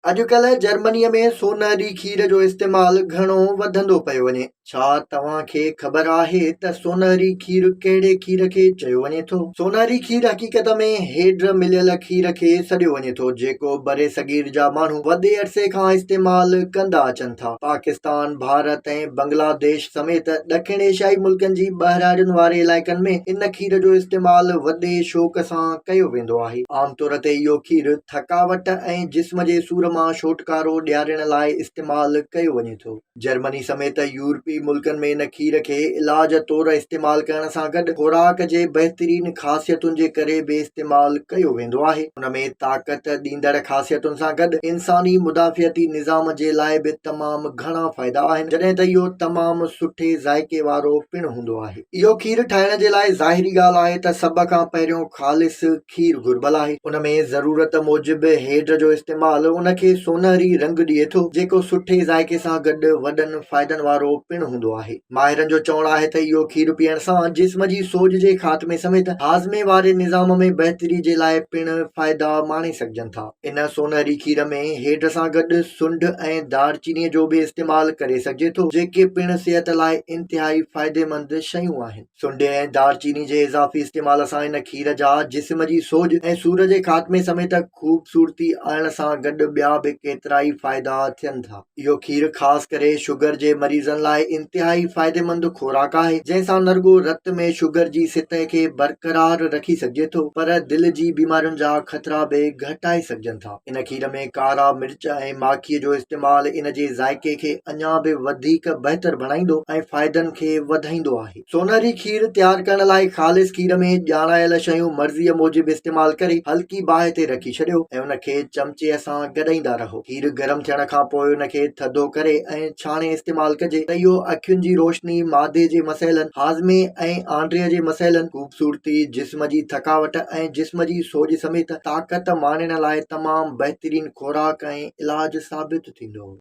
अॼुकल्ह जर्मनीअ में सोनहरी खीर जो इस्तेमालु घणो वधंदो पियो वञे। छा तव्हांखे ख़बर आहे त सोनहरी खीर कहिड़े खीर खे चयो वञे थो? सोनहरी खीर हक़ीक़त में हेड मिलियल खीर खे सॾियो वञे थो, जेको बरे सगीर जा माण्हू वॾे अरसे खां इस्तेमालु कंदा अचनि था। पाकिस्तान, भारत ऐं बांग्लादेश समेत ॾखिण एशियाई मुल्कनि जी ॿाहिराड़ियुनि वारे इलाइक़नि में इन खीर जो इस्तेमालु वॾे शौक़ सां कयो वेंदो आहे। आमतौर ते इहो खीर थकावट ऐं जिस्म जे सूर मां छुटकारो ॾियारण लाइ इस्तेमालु कयो वञे थो। जर्मनी समेत यूरोपी मुल्कनि में इन खीर खे इलाज तौरु इस्तेमालु करण सां गॾु खुराक जे बहितरीन ख़ासियतुनि जे करे बि इस्तेमालु कयो वेंदो आहे। उन में ताक़त ॾींदड़ ख़ासियतुनि सां गॾु इंसानी मुदाफ़ियती निज़ाम जे लाइ बि तमामु घणा फ़ाइदा आहिनि, जॾहिं त इहो तमामु सुठे ज़ाइके वारो पिणु हूंदो आहे। इहो खीर ठाहिण जे लाइ ज़ाहिरी ॻाल्हि आहे त सभ खां पहिरियों ख़ालिस खीर घुर्बल आहे। उन में ज़रूरत मूजिबि हेड जो इस्तेमालु उनखे सोनहरी रंग ॾिए थो, जेको सुठे ज़ाइके सां गॾु वॾनि फ़ाइदनि वारो पिणु हूंदो आहे। माहिरनि जो चवणु आहे त इहो खीर पीअण सां जिस्म जी सोज जे ख़ात्मे समेत हाज़मे वारे निज़ाम में बहितरी जे लाइ पिणु फ़ाइदा माणे सघजनि था। इन सोनहरी खीर में हेड सां गॾु सुंढ ऐं दारचीनीअ जो बि इस्तेमालु करे सघिजे थो, जेके पिणु सिहत लाइ इंतिहाई फ़ाइदेमंद शयूं आहिनि। सुंढ ऐं दारचीनी जे इज़ाफ़ी इस्तेमाल सां इन खीर जा जिस्म जी सोज ऐं सूर जे ख़ात्मे समेत ख़ूबसूरती आणण सां गॾु ॿिया बि केतिरा ई फ़ाइदा थियनि था। इहो खीर ख़ासि करे शुगर जे मरीज़नि लाइ इंतिहाई फ़ाइदेमंद खुराक आहे, जंहिंसां न रुॻो रत में शुगर जी सतह खे बरक़रार रखी सघिजे थो, पर दिलि जी बीमारियुनि जा ख़तरा बि घटाए सघजनि था। इन खीर में कारा मिर्च ऐं माखीअ जो इस्तेमालु इन जे ज़ाइके खे अञा बि वधीक बहितर बणाईंदो ऐं फ़ाइदनि खे वधाईंदो आहे। सोनहरी खीर तयारु करण लाइ ख़ालिस खीर में ॼाणायल शयूं मर्ज़ीअ मूजिबि इस्तेमालु करे हल्की बाहि ते रखी छॾियो ऐं उनखे चमचे सां गॾाईंदा रहो। खीर गरम थियण खां पोइ उनखे थधो करे ऐं छाणे इस्तेमालु कजे त इहो अखियुनि जी रोशनी, मादे जे मसइलनि, हाज़मे ऐं आंड्रीअ जे मसइलनि, ख़ूबसूरती, जिस्म जी थकावट ऐं जिस्म जी सोज समेत ताक़त माणण लाइ तमामु बहितरीन खुराक ऐं इलाज साबित थींदो।